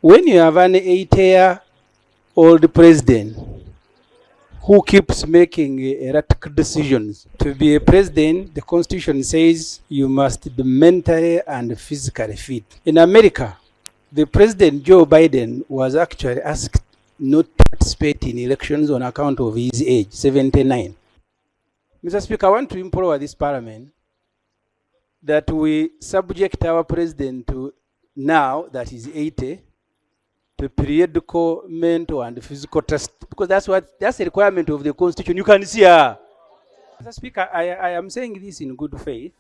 When you have an 8-year-old president who keeps making erratic decisions, to be a president, the Constitution says you must be mentally and physically fit. In Amerika, the President Joe Biden was actually asked not to participate in elections on account of his age, 79. Mr. Speaker, I want to implore this parliament that we subject our president to, now that he's 80, to periodical mental and physical test, because that's a requirement of the Constitution. You can see her. Mr. Speaker, I am saying this in good faith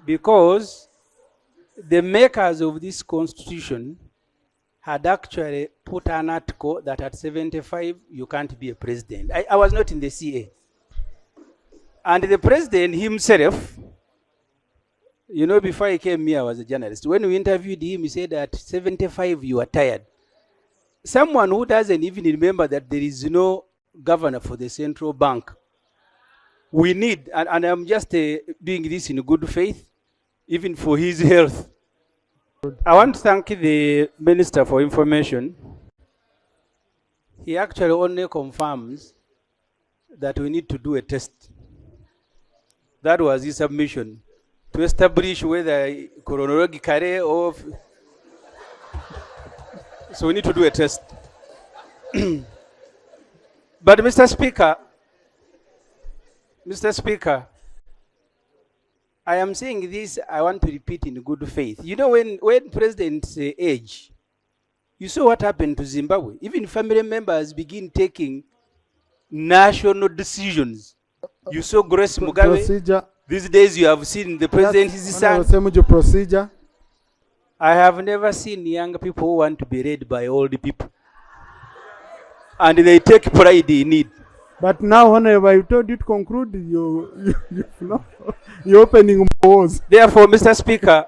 because the makers of this Constitution had actually put an article that at 75 you can't be a president. I was not in the CA. And the president himself, you know, before he came here, I was a journalist. When we interviewed him, he said at 75 you are tired. Someone who doesn't even remember that there is no governor for the central bank. We need, and I'm just doing this in good faith, even for his health. I want to thank the Minister for Information. He actually only confirms that we need to do a test. That was his submission, to establish whether chronologically or... So we need to do a test. But Mr. Speaker, I am saying this, I want to repeat in good faith. You know, when presidents age, you saw what happened to Zimbabwe. Even family members begin taking national decisions. You saw Grace Mugabe. Procedure. These days you have seen the president, his son. Ssemujju procedure. I have never seen young people who want to be led by old people. And they take pride in it. But now, whenever I told you to conclude, you're opening doors. Therefore, Mr. Speaker,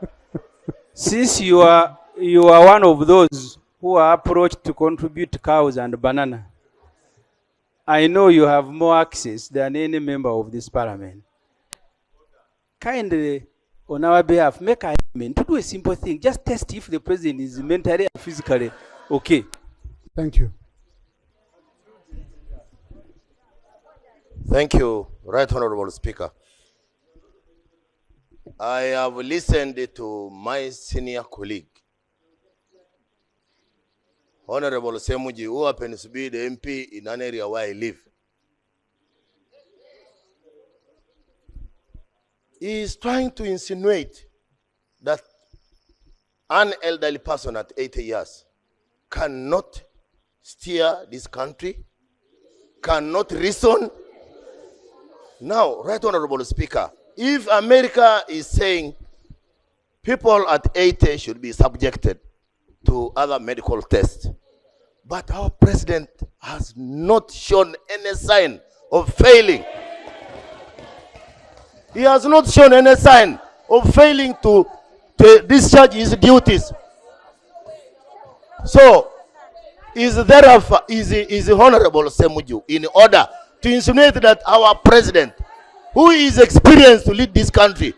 since you are one of those who are approached to contribute cows and banana, I know you have more access than any member of this parliament. Kindly, on our behalf, make an amendment to do a simple thing. Just test if the president is mentally and physically okay. Thank you. Thank you, Right Honorable Speaker. I have listened to my senior colleague, Honorable Ssemujju, who happens to be the MP in an area where I live. He is trying to insinuate that an elderly person at 80 years cannot steer this country, cannot reason. Now, Right Honorable Speaker, if America is saying people at 80 should be subjected to other medical tests, but our president has not shown any sign of failing. He has not shown any sign of failing to discharge his duties. So, is Honorable Ssemujju in order to insinuate that our president, who is experienced to lead this country,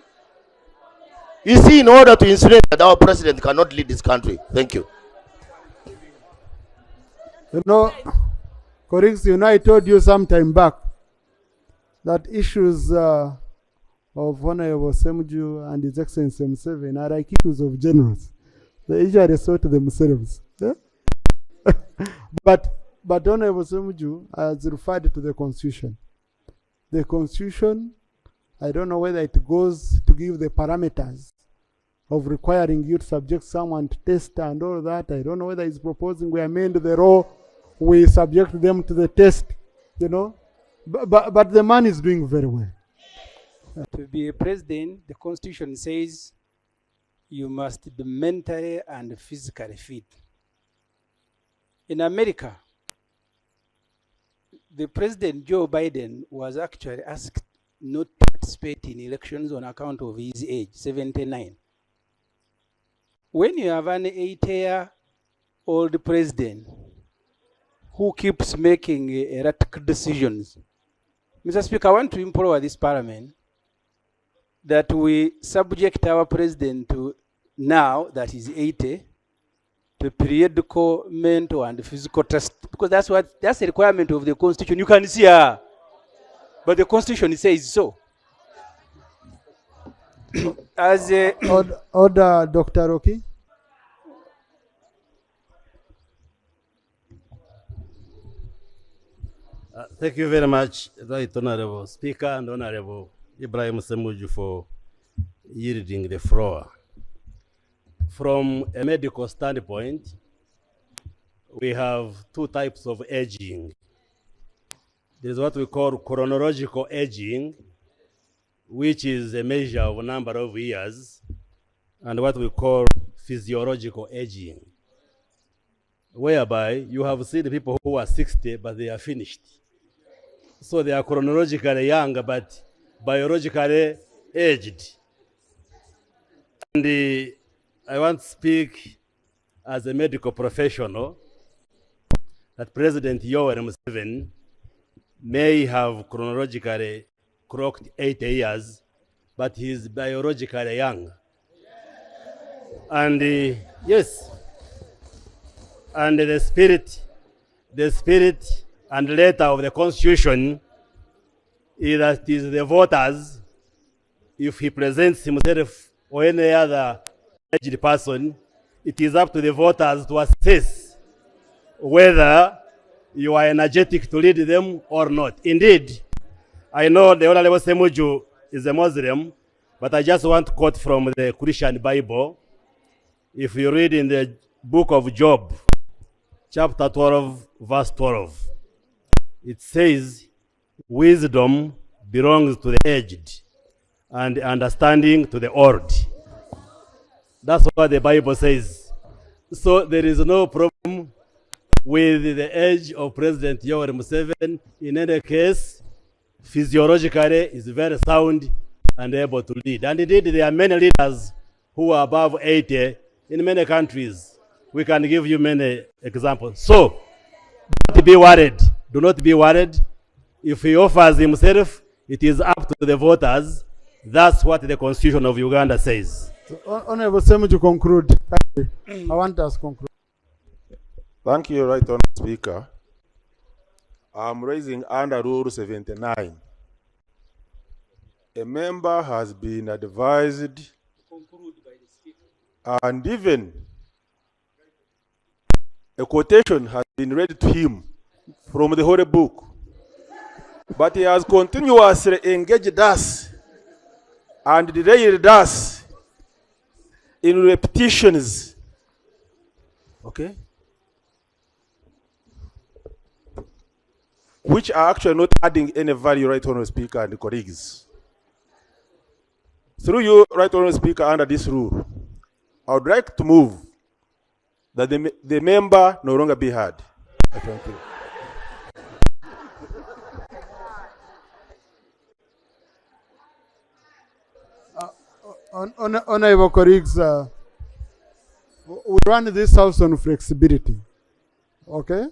is he in order to insinuate that our president cannot lead this country? Thank you. You know, colleagues, you know, I told you some time back that issues of Honorable Ssemujju and His Excellency Museveni are like issues of generals. They usually sort themselves. Yeah? But Honorable Ssemujju has referred to the Constitution. The Constitution, I don't know whether it goes to give the parameters of requiring you to subject someone to test and all that. I don't know whether he's proposing we amend the law, we subject them to the test, you know. But the man is doing very well. To be a president, the Constitution says you must be mentally and physically fit. In Amerika, the President Joe Biden was actually asked not to participate in elections on account of his age, 79. When you have an 80-year-old president who keeps making erratic decisions, Mr. Speaker, I want to implore this parliament that we subject our president to, now that he's 80, periodical, mental, and physical test, because that's a requirement of the Constitution. You can see her, but the Constitution says so. As a order, Dr. Roki. Thank you very much, Right Honorable Speaker and Honorable Ibrahim Ssemujju, for yielding the floor. From a medical standpoint, we have two types of aging. There is what we call chronological aging, which is a measure of a number of years, and what we call physiological aging, whereby you have seen people who are 60, but they are finished. So they are chronologically young, but biologically aged. And I want to speak as a medical professional that President Yoweri Museveni may have chronologically clocked 80 years, but he is biologically young. And yes, and the spirit and letter of the Constitution is that it is the voters, if he presents himself or any other aged person, it is up to the voters to assess whether you are energetic to lead them or not. Indeed, I know the Honorable Ssemujju is a Muslim, but I just want to quote from the Christian Bible. If you read in the book of Job, chapter 12, verse 12, it says, wisdom belongs to the aged and understanding to the old. That's what the Bible says. So there is no problem with the age of President Yoweri Museveni. In any case, physiologically is very sound and able to lead. And indeed, there are many leaders who are above 80 in many countries. We can give you many examples. So, don't be worried. Do not be worried. If he offers himself, it is up to the voters. That's what the Constitution of Uganda says. So, Honorable Ssemujju, conclude. I want us to conclude. Thank you, Right Honorable Speaker. I'm raising under Rule 79. A member has been advised and even a quotation has been read to him from the Holy Book. But he has continuously engaged us and derailed us in repetitions. Okay? Which are actually not adding any value, Right Honorable Speaker and colleagues. Through you, Right Honorable Speaker, under this rule, I would like to move that the member no longer be heard. Thank you. Honorable colleagues, we run this house on flexibility, okay?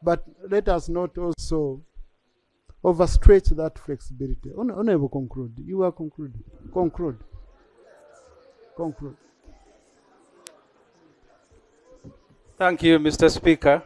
But let us not also overstretch that flexibility. Honorable, conclude. You are concluding. Conclude. Conclude. Thank you, Mr. Speaker.